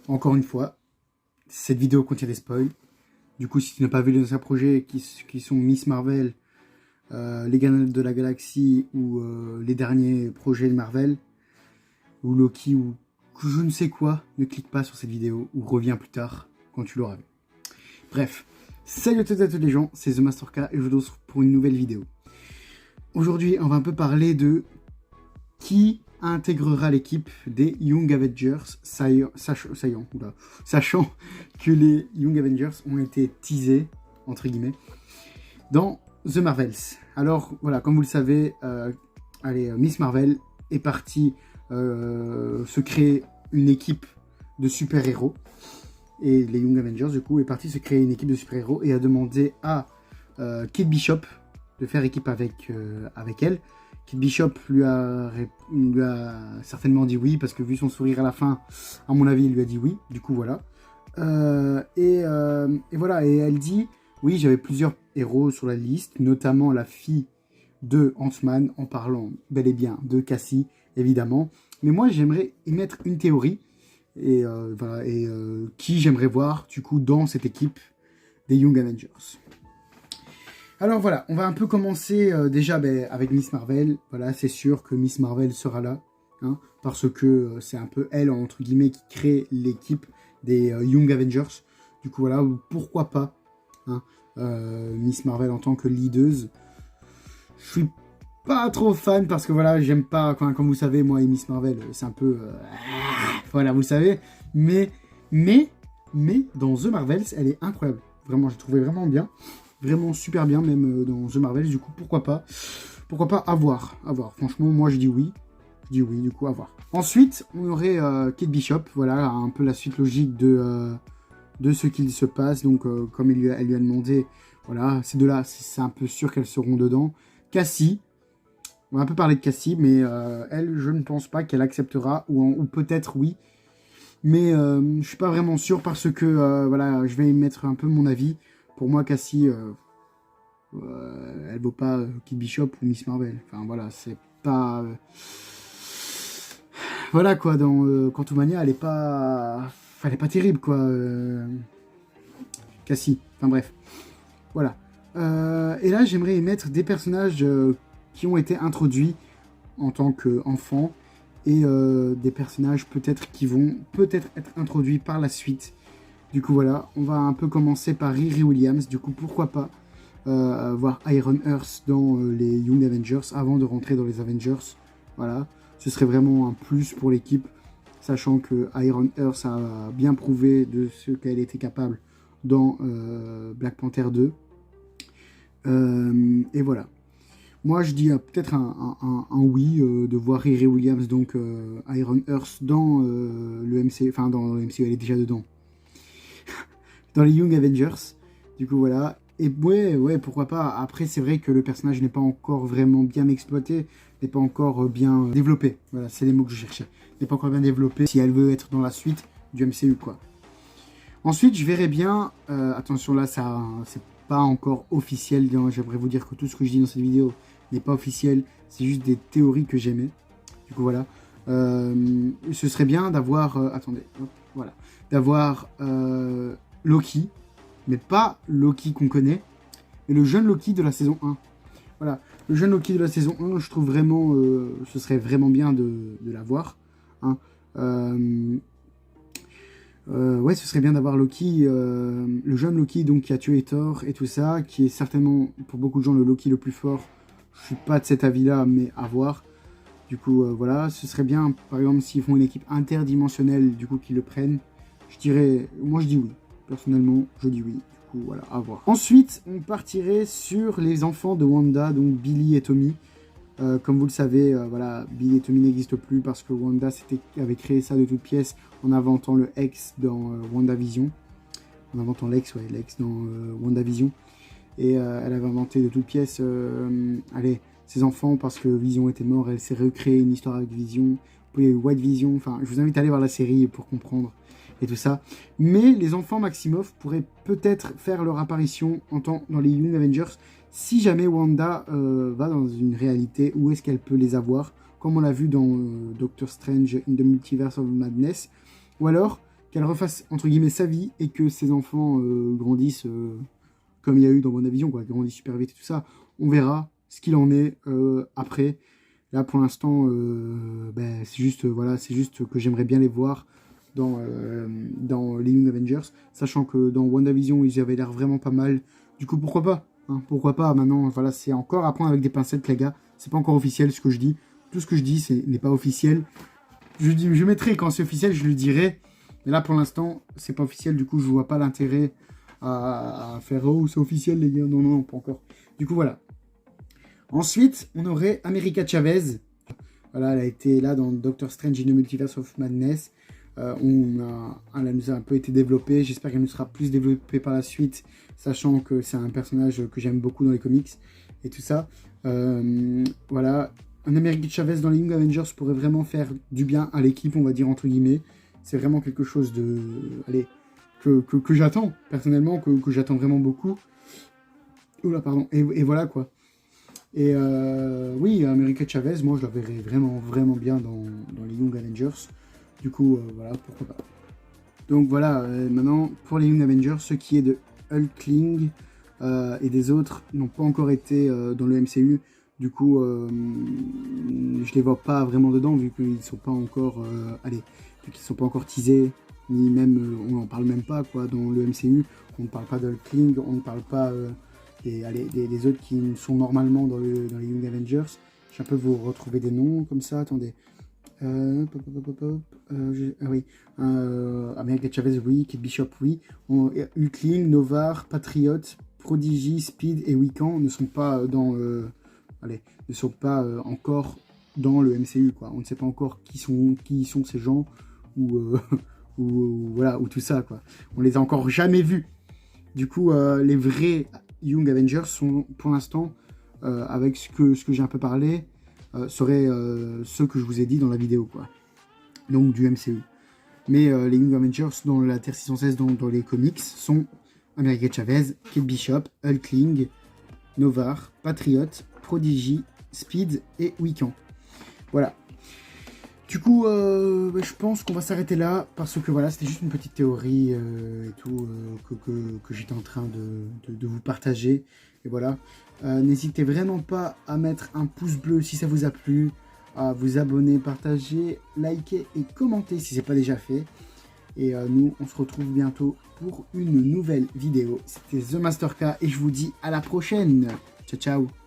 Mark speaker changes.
Speaker 1: encore une fois, cette vidéo contient des spoils. Du coup, si tu n'as pas vu les anciens projets qui sont Miss Marvel, les Gardiens de la Galaxie ou les derniers projets de Marvel, ou Loki, ou je ne sais quoi, ne clique pas sur cette vidéo ou reviens plus tard quand tu l'auras vu. Bref, salut à toutes et à tous les gens, c'est The Masterka et je vous retrouve pour une nouvelle vidéo. Aujourd'hui, on va un peu parler de qui intégrera l'équipe des Young Avengers, sachant que les Young Avengers ont été teasés, entre guillemets, dans The Marvels. Alors voilà, comme vous le savez, Miss Marvel est partie se créer une équipe de super-héros. Et les Young Avengers, du coup, est parti se créer une équipe de super-héros et a demandé à Kate Bishop de faire équipe avec elle. Kate Bishop lui a certainement dit oui, parce que vu son sourire à la fin, à mon avis, il lui a dit oui. Du coup, voilà. Et voilà, et elle dit, oui, j'avais plusieurs héros sur la liste, notamment la fille de Ant-Man, en parlant bel et bien de Cassie, évidemment. Mais moi, j'aimerais y mettre une théorie, et voilà, et qui j'aimerais voir, du coup, dans cette équipe des Young Avengers. Alors voilà, on va un peu commencer déjà avec Miss Marvel. Voilà, c'est sûr que Miss Marvel sera là, hein, parce que c'est un peu elle, entre guillemets, qui crée l'équipe des Young Avengers. Du coup, voilà, pourquoi pas, hein, Miss Marvel en tant que leaduse. Je suis pas trop fan parce que voilà, j'aime pas, comme vous savez, moi et Miss Marvel, c'est un peu... voilà, vous le savez. Mais dans The Marvels, elle est incroyable. Vraiment, j'ai trouvé vraiment bien. Vraiment super bien, même dans The Marvels. Du coup, pourquoi pas à voir. Franchement, moi, je dis oui. Du coup, à voir. Ensuite, on aurait Kate Bishop. Voilà, un peu la suite logique de ce qu'il se passe. Donc, comme elle lui a demandé, voilà, ces deux-là, c'est un peu sûr qu'elles seront dedans. Cassie. On va un peu parler de Cassie, mais elle, je ne pense pas qu'elle acceptera, ou peut-être oui. Mais je suis pas vraiment sûr parce que, voilà, je vais y mettre un peu mon avis. Pour moi, Cassie, elle vaut pas Kate Bishop ou Miss Marvel. Enfin, voilà, c'est pas... Voilà, quoi, dans Quantumania, elle est pas terrible, quoi, Cassie. Enfin, bref. Voilà. Et là, j'aimerais y mettre des personnages qui ont été introduits en tant qu'enfants et des personnages peut-être qui vont peut-être être introduits par la suite. Du coup, voilà, on va un peu commencer par Riri Williams. Du coup, pourquoi pas voir Iron Earth dans les Young Avengers avant de rentrer dans les Avengers. Voilà, ce serait vraiment un plus pour l'équipe, sachant que Iron Earth a bien prouvé de ce qu'elle était capable dans Black Panther 2. Et voilà. Moi, je dis peut-être un oui de voir Riri Williams, donc Iron Earth, dans le MCU. Enfin, dans le MCU, elle est déjà dedans. Dans les Young Avengers. Du coup, voilà. Et ouais, pourquoi pas. Après, c'est vrai que le personnage n'est pas encore vraiment bien exploité, n'est pas encore bien développé. Voilà, c'est les mots que je cherchais. N'est pas encore bien développé si elle veut être dans la suite du MCU, quoi. Ensuite, je verrai bien... attention, là, ça c'est pas encore officiel. J'aimerais vous dire que tout ce que je dis dans cette vidéo n'est pas officiel. C'est juste des théories que j'aimais. Du coup, voilà. Ce serait bien d'avoir... attendez, hop, voilà. D'avoir Loki, mais pas Loki qu'on connaît, mais le jeune Loki de la saison 1. Voilà. Le jeune Loki de la saison 1, je trouve vraiment... ce serait vraiment bien de l'avoir. Hein. Ouais, ce serait bien d'avoir Loki, le jeune Loki donc, qui a tué Thor et tout ça, qui est certainement pour beaucoup de gens le Loki le plus fort. Je suis pas de cet avis-là, mais à voir. Du coup, voilà, ce serait bien, par exemple, s'ils font une équipe interdimensionnelle, du coup, qu'ils le prennent. Je dirais, moi je dis oui. Personnellement, je dis oui. Du coup, voilà, à voir. Ensuite, on partirait sur les enfants de Wanda, donc Billy et Tommy. Comme vous le savez, voilà, Billy et Tommy n'existent plus parce que Wanda avait créé ça de toutes pièces en inventant le X dans WandaVision. En inventant l'ex dans WandaVision. Et elle avait inventé de toutes pièces ses enfants parce que Vision était mort. Elle s'est recréée une histoire avec Vision. Puis il y a eu White Vision. Enfin, je vous invite à aller voir la série pour comprendre et tout ça. Mais les enfants Maximoff pourraient peut-être faire leur apparition dans les Young Avengers si jamais Wanda va dans une réalité où est-ce qu'elle peut les avoir, comme on l'a vu dans Doctor Strange in the Multiverse of Madness, ou alors qu'elle refasse, entre guillemets, sa vie, et que ses enfants grandissent comme il y a eu dans WandaVision, quoi, grandissent super vite et tout ça. On verra ce qu'il en est après. Là, pour l'instant, ben, c'est juste, voilà, c'est juste que j'aimerais bien les voir dans les Young Avengers, sachant que dans WandaVision, ils avaient l'air vraiment pas mal. Du coup, pourquoi pas, hein, pourquoi pas. Maintenant, voilà, c'est encore à prendre avec des pincettes, les gars. C'est pas encore officiel ce que je dis. Tout ce que je dis, n'est pas officiel. Je mettrai quand c'est officiel, je le dirai. Mais là, pour l'instant, c'est pas officiel. Du coup, je vois pas l'intérêt à faire « Oh, c'est officiel, les gars ». Non, non, non, pas encore. Du coup, voilà. Ensuite, on aurait America Chavez. Voilà, elle a été là dans Doctor Strange in the Multiverse of Madness. Elle nous a un peu été développée. J'espère qu'elle nous sera plus développée par la suite, sachant que c'est un personnage que j'aime beaucoup dans les comics et tout ça. Voilà, un America Chavez dans les Young Avengers pourrait vraiment faire du bien à l'équipe, on va dire entre guillemets. C'est vraiment quelque chose de, allez, que j'attends personnellement, que j'attends vraiment beaucoup. Oula, pardon. Et voilà quoi. Et oui, America Chavez, moi je la verrais vraiment, vraiment bien dans les Young Avengers. Du coup, voilà, pourquoi pas. Donc voilà, maintenant, pour les Young Avengers, ce qui est de Hulkling et des autres n'ont pas encore été dans le MCU. Du coup, je les vois pas vraiment dedans, vu qu'ils sont pas encore, vu qu'ils sont pas encore teasés, ni même, on n'en parle même pas, quoi, dans le MCU. On ne parle pas de Hulkling, on ne parle pas des autres qui sont normalement dans les Young Avengers. Je vais un peu vous retrouver des noms comme ça, attendez. Oui, America Chavez, oui, Kate Bishop, oui. Hulkling, Novar, Patriot, Prodigy, Speed et Wiccan ne sont pas ne sont pas encore dans le MCU, quoi. On ne sait pas encore qui sont ces gens ou voilà, ou tout ça, quoi. On les a encore jamais vus. Du coup, les vrais Young Avengers sont pour l'instant, avec ce que j'ai un peu parlé, seraient ceux que je vous ai dit dans la vidéo, quoi. Donc du MCU. Mais les Young Avengers dans la Terre 616 dans les comics sont America Chavez, Kate Bishop, Hulkling, Novar, Patriot, Prodigy, Speed et Wiccan. Voilà. Du coup, je pense qu'on va s'arrêter là, parce que voilà, c'était juste une petite théorie et tout, que j'étais en train de vous partager. Et voilà. N'hésitez vraiment pas à mettre un pouce bleu si ça vous a plu, à vous abonner, partager, liker et commenter si ce n'est pas déjà fait. Et nous, on se retrouve bientôt pour une nouvelle vidéo. C'était The Master K et je vous dis à la prochaine. Ciao, ciao.